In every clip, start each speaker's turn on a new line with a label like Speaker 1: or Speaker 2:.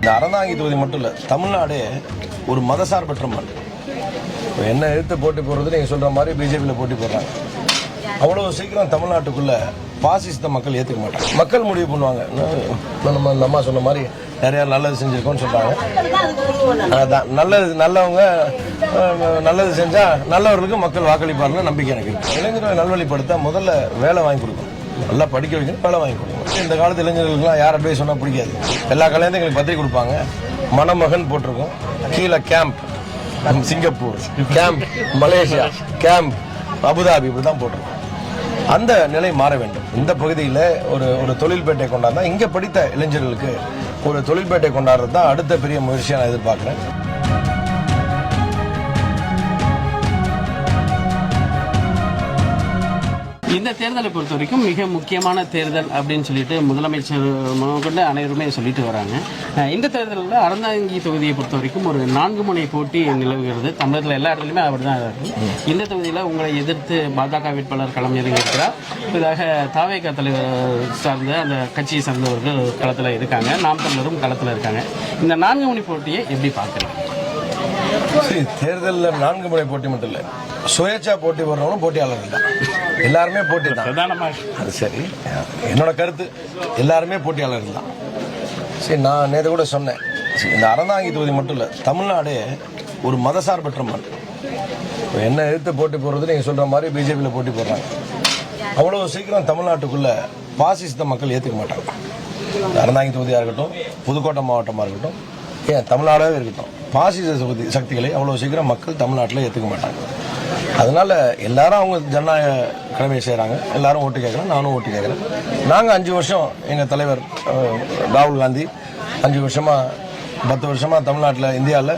Speaker 1: இந்த அறந்தாங்கி தொகுதி மட்டும் இல்லை, தமிழ்நாடே ஒரு மதசார்பற்ற மண். என்ன எழுத்து போட்டி போடுறது நீங்கள் சொல்கிற மாதிரி பிஜேபியில் போட்டி போடுறாங்க. அவ்வளோ சீக்கிரம் தமிழ்நாட்டுக்குள்ள பாசிசத்தை மக்கள் ஏற்றுக்க மாட்டாங்க. மக்கள் முடிவு பண்ணுவாங்க. நம்ம இந்த அம்மா சொன்ன மாதிரி நிறையா நல்லது செஞ்சுருக்கோன்னு சொல்கிறாங்க. அதான் நல்லவங்க நல்லது செஞ்சால் நல்லவர்களுக்கு மக்கள் வாக்களிப்பாருன்னு நம்பிக்கை எனக்கு இருக்குது. இளைஞர்களை நல்வழிப்படுத்த முதல்ல வேலை வாங்கி கொடுக்கணும், நல்லா படிக்க வைக்கணும், வேலை வாங்கி கொடுக்கணும். இந்த காலத்து இளைஞர்களுக்குலாம் யார் அட்வைஸ் சொன்னால் பிடிக்காது. எல்லா கல்யாணத்தையும் எங்களுக்கு பத்திரிக்கை கொடுப்பாங்க. மணமகன் போட்டிருக்கோம், கீழே camp Singapore, camp Malaysia, camp Abu Dhabi, இப்படி தான் போட்டிருக்கோம். அந்த நிலை மாற வேண்டும். இந்த பகுதியில் ஒரு தொழில்பேட்டை கொண்டாடுறா, இங்கே படித்த இளைஞர்களுக்கு ஒரு தொழில்பேட்டை கொண்டாடுறது தான் அடுத்த பெரிய முயற்சியாக நான் எதிர்பார்க்குறேன்.
Speaker 2: இந்த தேர்தலை பொறுத்த வரைக்கும் மிக முக்கியமான தேர்தல் அப்படின்னு சொல்லிட்டு முதலமைச்சர் கொண்டு அனைவருமே சொல்லிட்டு வராங்க. இந்த தேர்தலில் அறந்தாங்கி தொகுதியை பொறுத்த வரைக்கும் ஒரு 4 முனை போட்டி நிலவுகிறது. தமிழகத்தில் எல்லா இடத்துலையுமே அப்படி தான் இருக்கு. இந்த தொகுதியில் உங்களை எதிர்த்து பாஜக வேட்பாளர் களம் இறங்கியிருக்கிறார். இதாக தாவேகா தலைவர் சார்ந்த அந்த கட்சியை சார்ந்தவர்கள் களத்தில் இருக்காங்க, நாம் தமிழரும் களத்தில் இருக்காங்க. இந்த 4 முனை போட்டியை எப்படி பார்க்குறீங்க?
Speaker 1: தேர்தலில் 4 முனை போட்டி மட்டும் இல்லை, சுயேட்சா போட்டி போடுறவங்களும் போட்டியாளர்கள் தான். எல்லாருமே போட்டி தான். அது சரி, என்னோட கருத்து எல்லாருமே போட்டியாளர்கள் தான். சரி, நான் நேற்று கூட சொன்னேன், இந்த அறந்தாங்கி தொகுதி மட்டும் இல்லை, தமிழ்நாடே ஒரு மதசார்பற்ற மண். என்ன எழுத்து போட்டி போடுறது நீங்கள் சொல்கிற மாதிரி பிஜேபியில் போட்டி போடுறாங்க. அவ்வளோ சீக்கிரம் தமிழ்நாட்டுக்குள்ள பாசிசத்தை மக்கள் ஏற்றுக்க மாட்டாங்க. அறந்தாங்கி தொகுதியாக இருக்கட்டும், புதுக்கோட்டை மாவட்டமாக இருக்கட்டும், ஏன் தமிழ்நாடாகவே இருக்கட்டும், பாசிச சக்திகளை அவ்வளோ சீக்கிரம் மக்கள் தமிழ்நாட்டில் ஏற்றுக்க மாட்டாங்க. அதனால எல்லாரும் அவங்க ஜனநாயக கடமையை செய்கிறாங்க, எல்லாரும் ஓட்டு கேட்குறேன், நானும் ஓட்டு கேட்குறேன். நாங்கள் 5 வருஷம் எங்கள் தலைவர் ராகுல் காந்தி 5 வருஷமாக 10 வருஷமாக தமிழ்நாட்டில் இந்தியாவில்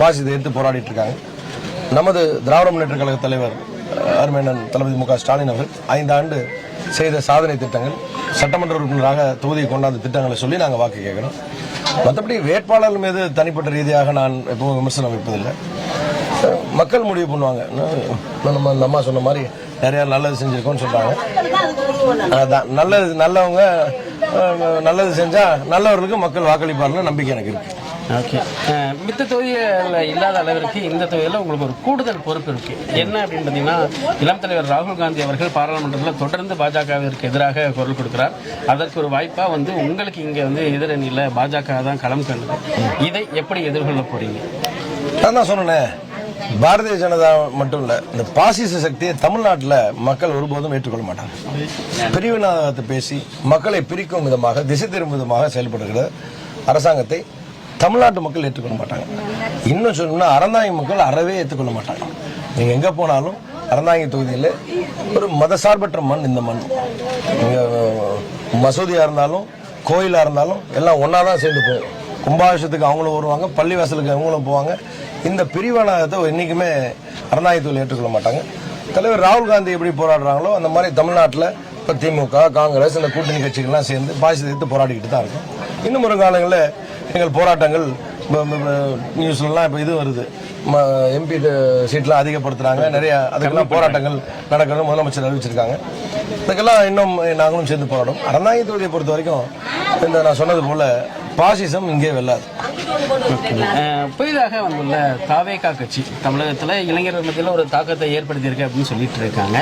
Speaker 1: பாசிசத்தை எதிர்த்து போராடிட்டு இருக்காங்க. நமது திராவிட முன்னேற்ற கழக தலைவர் அருமையண்ணன் தளபதி மு க ஸ்டாலின் அவர்கள் 5 ஆண்டு செய்த சாதனை திட்டங்கள், சட்டமன்ற உறுப்பினராக தொகுதியை கொண்டாந்த திட்டங்களை சொல்லி நாங்கள் வாக்கு கேட்குறோம். மற்றபடி வேட்பாளர்கள் மீது தனிப்பட்ட ரீதியாக நான் எப்பவும் விமர்சனம் வைப்பதில்லை. மக்கள் முடிவு பண்ணுவாங்க. நம்ம இந்த அம்மா சொன்ன மாதிரி நிறையா நல்லது செஞ்சுருக்கோன்னு சொல்கிறாங்க. அதான் நல்லவங்க நல்லது செஞ்சால் நல்லவர்களுக்கு மக்கள் வாக்களிப்பாருன்னு நம்பிக்கை எனக்கு இருக்குது.
Speaker 2: ஓகே, மித்த தொகுதியில் இல்லாத அளவிற்கு இந்த தொகுதியில் உங்களுக்கு ஒரு கூடுதல் பொறுப்பு இருக்கு. என்ன அப்படின்னு பார்த்தீங்கன்னா, இளம் தலைவர் ராகுல் காந்தி அவர்கள் பாராளுமன்றத்தில் தொடர்ந்து பாஜகவிற்கு எதிராக குரல் கொடுக்கிறார். அதற்கு ஒரு வாய்ப்பாக உங்களுக்கு இங்கே எதிரணியில் பாஜக தான் களம் கண்டது. இதை எப்படி எதிர்கொள்ள போறீங்க?
Speaker 1: நான் தான் சொன்னேன், பாரதிய ஜனதா மட்டும் இல்லை, இந்த பாசிச சக்தியை தமிழ்நாட்டில் மக்கள் ஒருபோதும் ஏற்றுக்கொள்ள மாட்டாங்க. பிரிவினவாதத்தை பேசி மக்களை பிரிக்கும் விதமாக, திசை திரும்பும் விதமாக செயல்படுகிற அரசாங்கத்தை தமிழ்நாட்டு மக்கள் ஏற்றுக்கொள்ள மாட்டாங்க. இன்னும் சொல்லணும்னா அறந்தாங்கி மக்கள் அறவே ஏற்றுக்கொள்ள மாட்டாங்க. நீங்கள் எங்கே போனாலும் அறந்தாங்கி தொகுதியில் ஒரு மதசார்பற்ற மண் இந்த மண். மசூதியாக இருந்தாலும் கோயிலாக இருந்தாலும் எல்லாம் ஒன்றா தான் சேர்ந்து போகும். கும்பாபிஷேகத்துக்கு அவங்களும் வருவாங்க, பள்ளிவாசலுக்கு அவங்களும் போவாங்க. இந்த பிரிவினவாதத்தை என்றைக்குமே அறந்தாங்கி தொகுதியில் ஏற்றுக்கொள்ள மாட்டாங்க. தலைவர் ராகுல் காந்தி எப்படி போராடுறாங்களோ அந்த மாதிரி தமிழ்நாட்டில் இப்போ திமுக, காங்கிரஸ், இந்த கூட்டணி கட்சிகள்லாம் சேர்ந்து பாசிசத்தை எதிர்த்து போராடிக்கிட்டு தான் இருக்கும். இன்னும் ஒரு காலங்களில் எங்கள் போராட்டங்கள் நியூஸ்லாம் இப்போ இது வருது, எம்பி சீட்லாம் அதிகப்படுத்துகிறாங்க, நிறைய அதுக்கெல்லாம் போராட்டங்கள் நடக்கிறது முதலமைச்சர் அறிவிச்சிருக்காங்க. இதுக்கெல்லாம் இன்னும் நாங்களும் சேர்ந்து போராடும். அறந்தாங்கி தொகுதியை பொறுத்த வரைக்கும் இந்த நான் சொன்னது போல் பாசிசம் இங்கே வெல்லாது.
Speaker 2: புதிதாக வந்துள்ள தாவேகா கட்சி தமிழகத்தில் இளைஞர்கள் மத்தியில் ஒரு தாக்கத்தை ஏற்படுத்தியிருக்கு அப்படின்னு சொல்லிட்டு இருக்காங்க.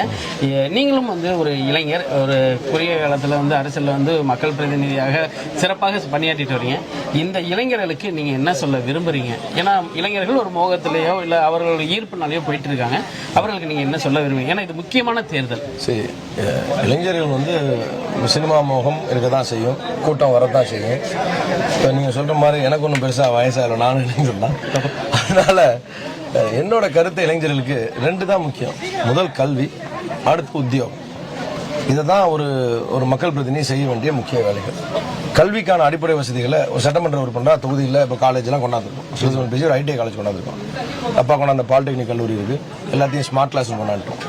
Speaker 2: நீங்களும் ஒரு இளைஞர், ஒரு குறுகிய காலத்தில் அரசியலில் மக்கள் பிரதிநிதியாக சிறப்பாக பணியாற்றிட்டு வரீங்க. இந்த இளைஞர்களுக்கு நீங்கள் என்ன சொல்ல விரும்புறீங்க? ஏன்னா இளைஞர்கள் ஒரு மோகத்திலேயோ இல்லை அவர்களோட ஈர்ப்புனாலேயோ போயிட்டு இருக்காங்க. அவர்களுக்கு நீங்கள் என்ன சொல்ல விரும்புறீங்க? ஏன்னா இது முக்கியமான தேர்தல். சரி,
Speaker 1: இளைஞர்கள் சினிமா மோகம் இருக்க தான் செய்யும், கூட்டம் வரத்தான் செய்யும். இப்போ நீங்கள் சொல்கிற மாதிரி எனக்கு ஒன்றும் பெருசாக வயசாக நானும் இளைஞர் தான். அதனால் என்னோட கருத்து இளைஞர்களுக்கு 2 தான் முக்கியம். முதல் கல்வி, அடுத்து உத்தியோகம். இதை தான் ஒரு மக்கள் பிரதிநிதி செய்ய வேண்டிய முக்கிய வேலைகள். கல்விக்கான அடிப்படை வசதிகளை ஒரு சட்டமன்ற உறுப்பினராக தொகுதியில் இப்போ காலேஜெலாம் கொண்டாந்துருக்கோம். ஒரு ஐடிஐ காலேஜ் கொண்டாந்துருக்கோம். அப்பா கொண்டாந்த பாலிடெக்னிக் கல்லூரி இருக்குது. எல்லாத்தையும் ஸ்மார்ட் கிளாஸ் ரூம் கொண்டாந்துட்டோம்.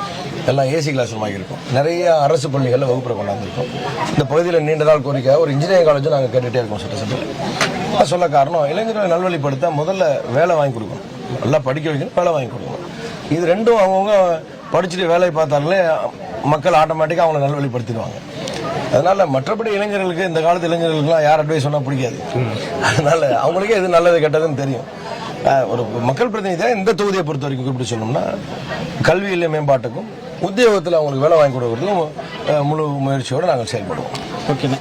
Speaker 1: எல்லாம் ஏசி கிளாஸ் ரூம் ஆகியிருக்கும். நிறைய அரசு பள்ளிகளில் வகுப்புரை கொண்டாந்துருக்கோம். இந்த பகுதியில் நீண்ட நாள் கோரிக்கை ஒரு இன்ஜினியரிங் காலேஜும் நாங்கள் கேட்டுகிட்டே இருக்கோம் சட்டசபையில். சொல்ல காரணம் இளைஞர்களை நல்வழிப்படுத்த முதல்ல வேலை வாங்கி கொடுக்கணும், நல்லா படிக்க வைக்கணும், வேலை வாங்கி கொடுக்கணும். இது ரெண்டும் அவங்கவுங்க படிச்சுட்டு வேலையை பார்த்தாலே மக்கள் ஆட்டோமேட்டிக்காக அவங்களை நல்வழிப்படுத்திடுவாங்க. அதனால மற்றபடி இளைஞர்களுக்கு இந்த காலத்து இளைஞர்களுக்குலாம் யார் அட்வைஸ் சொன்னா பிடிக்காது. அதனால அவங்களுக்கே எது நல்லது கெட்டதுன்னு தெரியும். ஒரு மக்கள் பிரதிநிதியாக இந்த தொகுதியை பொறுத்த வரைக்கும் குறிப்பிட்டு சொன்னோம்னா கல்வியில் மேம்பாட்டுக்கும் உத்தியோகத்தில் அவங்களுக்கு வேலை வாங்கி கொடுக்கறதுக்கும் முழு முயற்சியோடு நாங்கள் செயல்படுவோம்.
Speaker 2: ஓகேண்ணே,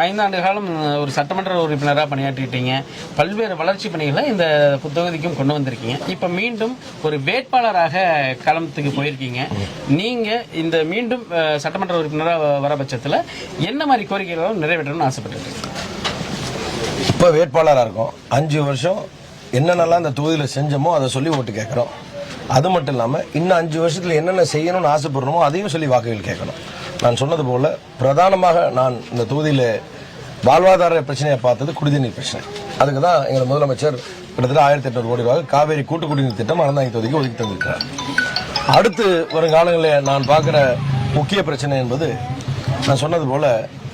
Speaker 2: 5 ஆண்டு காலம் ஒரு சட்டமன்ற உறுப்பினராக பணியாற்றிட்டீங்க. பல்வேறு வளர்ச்சி பணிகளை இந்த தொகுதிக்கும் கொண்டு வந்திருக்கீங்க. இப்போ மீண்டும் ஒரு வேட்பாளராக களத்துக்கு போயிருக்கீங்க. நீங்கள் இந்த மீண்டும் சட்டமன்ற உறுப்பினராக வர பட்சத்தில் என்ன மாதிரி கோரிக்கைகளும் நிறைவேற்றணும்னு ஆசைப்பட்டுருக்கீங்க?
Speaker 1: இப்போ வேட்பாளராக இருக்கோம். 5 வருஷம் என்னென்னலாம் இந்த தொகுதியில் செஞ்சோமோ அதை சொல்லி ஓட்டு கேட்குறோம். அது மட்டும் இல்லாமல் இன்னும் 5 வருஷத்தில் என்னென்ன செய்யணும்னு ஆசைப்படுறோமோ அதையும் சொல்லி வாக்குகள் கேட்கணும். நான் சொன்னது போல பிரதானமாக நான் இந்த தொகுதியில் வாழ்வாதார பிரச்சனையை பார்த்தது குடிநீர் பிரச்சனை. அதுக்கு தான் எங்கள் முதலமைச்சர் கிட்டத்தட்ட 1800 கோடி ரூபாய் காவேரி கூட்டு குடிநீர் திட்டம் அறந்தாங்கி தொகுதிக்கு ஒதுக்கி தந்திருக்கிறார். அடுத்து வரும் காலங்களில் நான் பார்க்குற முக்கிய பிரச்சனை என்பது நான் சொன்னது போல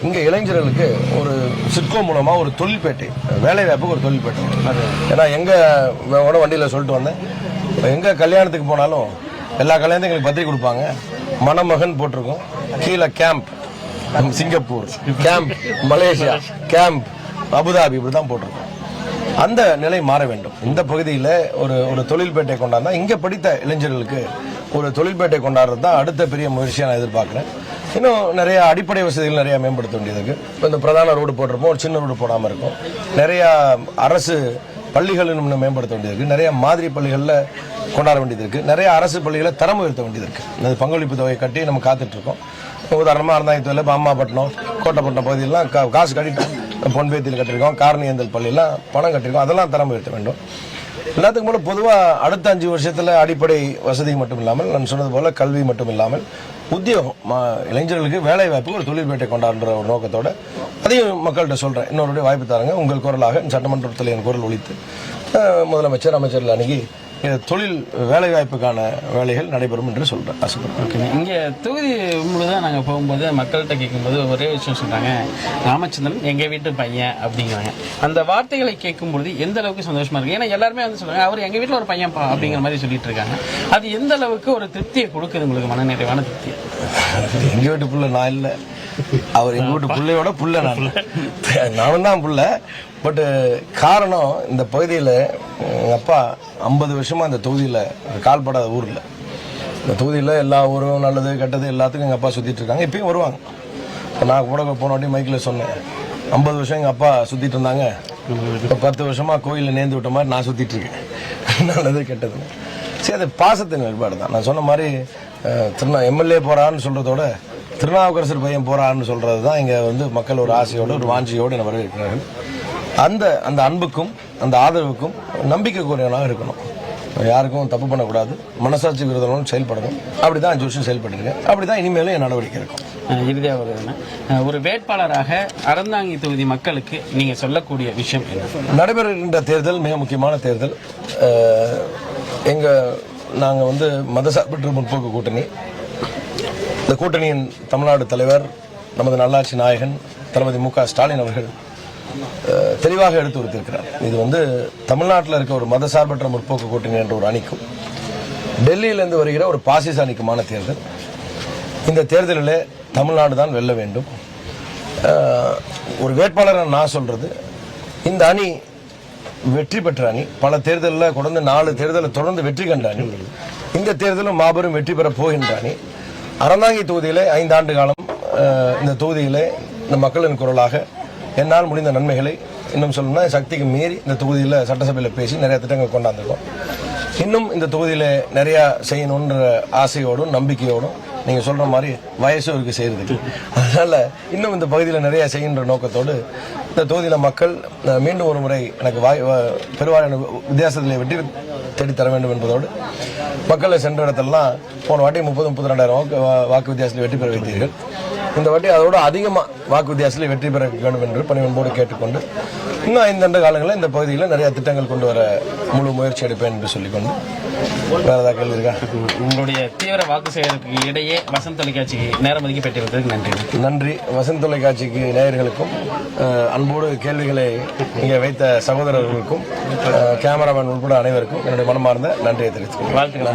Speaker 1: இங்கே இளைஞர்களுக்கு ஒரு சிட்கோ மூலமாக ஒரு தொழில்பேட்டை, வேலை வாய்ப்புக்கு ஒரு தொழில்பேட்டை. ஏன்னா எங்கள் வண்டியில் சொல்லிட்டு வந்தேன், எங்கே கல்யாணத்துக்கு போனாலும் எல்லா கல்யாணத்துக்கும் எங்களுக்கு பத்திரிக்கை கொடுப்பாங்க. மணமகன் போட்டிருக்கோம், கீழே camp Singapore, camp Malaysia, camp Abu Dhabi, இப்படி தான் போட்டிருக்கோம். அந்த நிலை மாற வேண்டும். இந்த பகுதியில் ஒரு தொழில்பேட்டை கொண்டாந்தா இங்கே படித்த இளைஞர்களுக்கு ஒரு தொழில்பேட்டை கொண்டாடுறது தான் அடுத்த பெரிய முயற்சியாக நான் எதிர்பார்க்குறேன். இன்னும் நிறைய அடிப்படை வசதிகள் நிறைய மேம்படுத்த வேண்டியது இருக்கு. இப்போ இந்த பிரதான ரோடு போட்டிருப்போம், ஒரு சின்ன ரோடு போடாமல் இருக்கும். நிறைய அரசு பள்ளிகள் இன்னும் மேம்படுத்த வேண்டியது இருக்கு. நிறைய மாதிரி பள்ளிகளில் கொண்டாட வேண்டியது இருக்கு. நிறைய அரசு பள்ளிகளை தரம் உயர்த்த வேண்டியது இருக்கு. அந்த பங்களிப்பு தொகை கட்டி நம்ம காத்துட்டு இருக்கோம். உதாரணமாக அறந்தாங்கத்தில் இப்போ அம்மாப்பட்டினம், கோட்டைப்பட்டினம் பகுதியெல்லாம் காசு கட்டிட்டோம். பொன்பேத்தியில் கட்டியிருக்கோம், காரணியந்தல் பள்ளியெல்லாம் பணம் கட்டியிருக்கோம். அதெல்லாம் தரம் உயர்த்த வேண்டும். எல்லாத்துக்கும் போல பொதுவாக அடுத்த 5 வருஷத்தில் அடிப்படை வசதி மட்டும் இல்லாமல் நான் சொன்னது போல கல்வி மட்டும் இல்லாமல் உத்தியோகம், இளைஞர்களுக்கு வேலை வாய்ப்பு ஒரு தொழில்பேட்டை கொண்டாடுற ஒரு நோக்கத்தோட அதையும் மக்கள்கிட்ட சொல்கிறேன். இன்னொரு வாய்ப்பு தாருங்க, உங்கள் குரலாக சட்டமன்றத்தில் என் குரல் ஒலித்து முதலமைச்சர் அமைச்சர்கள் அணுகி தொழில் வேலை வாய்ப்புக்கான வேலைகள் நடைபெறும் என்று சொல்கிறேன், ஆசைப்படுறேன்.
Speaker 2: ஓகே, இங்கே தொகுதி முழுதான் நாங்கள் போகும்போது மக்கள்கிட்ட கேட்கும்போது ஒரே விஷயம் சொல்கிறாங்க, ராமச்சந்திரன் எங்கள் வீட்டு பையன் அப்படிங்கிறாங்க. அந்த வார்த்தைகளை கேட்கும்பொழுது எந்த அளவுக்கு சந்தோஷமா இருக்கு? ஏன்னா எல்லாருமே வந்து சொல்லுவாங்க, அவர் எங்கள் வீட்டில் ஒரு பையன்ப்பா அப்படிங்கிற மாதிரி சொல்லிட்டு இருக்காங்க. அது எந்த அளவுக்கு ஒரு திருப்தியை கொடுக்குது உங்களுக்கு, மன நிறைவான திருப்தி?
Speaker 1: எங்கள் வீட்டு புள்ள நான் இல்லை, அவர் எங்கள் வீட்டு பிள்ளையோட புள்ள, நானும் தான் புள்ள. பட் காரணம் இந்த பகுதியில் எங்கள் அப்பா 50 வருஷமாக இந்த தொகுதியில் கால்படாத ஊர் இல்லை. இந்த தொகுதியில் எல்லா ஊரும் நல்லது கெட்டது எல்லாத்துக்கும் எங்கள் அப்பா சுற்றிட்டு இருக்காங்க. இப்பயும் வருவாங்க. இப்போ நான் கூட போன வாட்டி மைக்கில் சொன்னேன், 50 வருஷம் எங்கள் அப்பா சுற்றிட்டு இருந்தாங்க, இப்போ 10 வருஷமாக கோயிலில் நேர்ந்து விட்ட மாதிரி நான் சுற்றிட்டு இருக்கேன். நல்லது கெட்டது சரி, அது பாசத்தின் வேறுபாடு தான். நான் சொன்ன மாதிரி எம்எல்ஏ போகிறான்னு சொல்கிறதோட திருநாவுக்கரசர் பையன் போகிறான்னு சொல்கிறது தான் இங்கே வந்து மக்கள் ஒரு ஆசையோடு ஒரு வாஞ்சியோடு என்ன வரவேற்கிறார்கள். அந்த அன்புக்கும் அந்த ஆதரவுக்கும் நம்பிக்கைக்குரியவனாக இருக்கணும். யாருக்கும் தப்பு பண்ணக்கூடாது, மனசாட்சி விரோதமும் செயல்படணும். அப்படிதான் 5 வருஷம் செயல்பட்டுருக்கேன். அப்படிதான் இனிமேலும் என் நடவடிக்கை இருக்கும்.
Speaker 2: இறுதியாக ஒரு வேட்பாளராக அறந்தாங்கி தொகுதி மக்களுக்கு நீங்க சொல்லக்கூடிய விஷயம் என்ன?
Speaker 1: நடைபெறுகின்ற தேர்தல் மிக முக்கியமான தேர்தல். நாங்கள் வந்து மதசார்பற்ற முற்போக்கு கூட்டணி. இந்த கூட்டணியின் தமிழ்நாடு தலைவர் நமது நல்லாட்சி நாயகன் தளபதி மு க ஸ்டாலின் அவர்கள் தெளிவாக எடுத்து உரைத்திருக்கிறார். இது வந்து தமிழ்நாட்டில் இருக்க ஒரு மதசார்பற்ற முற்போக்கு கூட்டணி என்ற ஒரு அணிக்கும் டெல்லியிலிருந்து வருகிற ஒரு பாசிச அணிக்குமான தேர்தல். இந்த தேர்தலில் தமிழ்நாடு தான் வெல்ல வேண்டும். ஒரு வேட்பாளரை நான் சொல்றது, இந்த அணி வெற்றி பெற்ற அணி, பல தேர்தலில் தொடர்ந்து 4 தேர்தலில் தொடர்ந்து வெற்றி கண்ட அணி, இந்த தேர்தலும் மாபெரும் வெற்றி பெற போகின்ற அணி. அறந்தாங்கி தொகுதியிலே 5 ஆண்டு காலம் இந்த தொகுதியிலே இந்த மக்களின் குரலாக என்னால் முடிந்த நன்மைகளை, இன்னும் சொல்லணும்னா சக்திக்கு மீறி இந்த தொகுதியில் சட்டசபையில் பேசி நிறைய திட்டங்கள் கொண்டாந்துருக்கோம். இன்னும் இந்த தொகுதியில் நிறையா செய்யணுன்ற ஆசையோடும் நம்பிக்கையோடும் நீங்கள் சொல்கிற மாதிரி வயசும் இருக்குது செய்கிறதுக்கு. அதனால் இன்னும் இந்த பகுதியில் நிறையா செய்கின்ற நோக்கத்தோடு இந்த தொகுதியில் மக்கள் மீண்டும் ஒரு முறை எனக்கு பெருவாரியான வித்தியாசத்தில் வெற்றி தேடித்தர வேண்டும் என்பதோடு மக்களை சென்ற இடத்தெல்லாம் போன வாட்டி 30-32 வாக்கு வித்தியாசத்தில் வெற்றி பெற வைத்தீர்கள். இந்த வாட்டி அதோட அதிகமாக வாக்கு வித்தியாசத்தில் வெற்றி பெற வேண்டும் என்று பணிவன்போடு கேட்டுக்கொண்டு இன்னும் 5 ஆண்டு காலங்களில் இந்த பகுதியில் நிறைய திட்டங்கள் கொண்டு வர முழு முயற்சி எடுப்பேன் என்று சொல்லிக்கொண்டு வேற ஏதாவது கேள்வி இருக்கா?
Speaker 2: உங்களுடைய தீவிர வாக்கு சேகரிப்புக்கு இடையே வசந்த் தொலைக்காட்சிக்கு நேரம் ஒதுக்கி பெற்றிருந்ததுக்கு நன்றி.
Speaker 1: நன்றி. வசந்த் தொலைக்காட்சிக்கு நேயர்களுக்கும் அன்போடு கேள்விகளை இங்கே வைத்த சகோதரர்களுக்கும் கேமராமேன் உட்பட அனைவருக்கும் என்னுடைய மனமார்ந்த நன்றியை தெரிவித்துக் கொள்கிறேன்.
Speaker 2: வாழ்த்துக்கள்.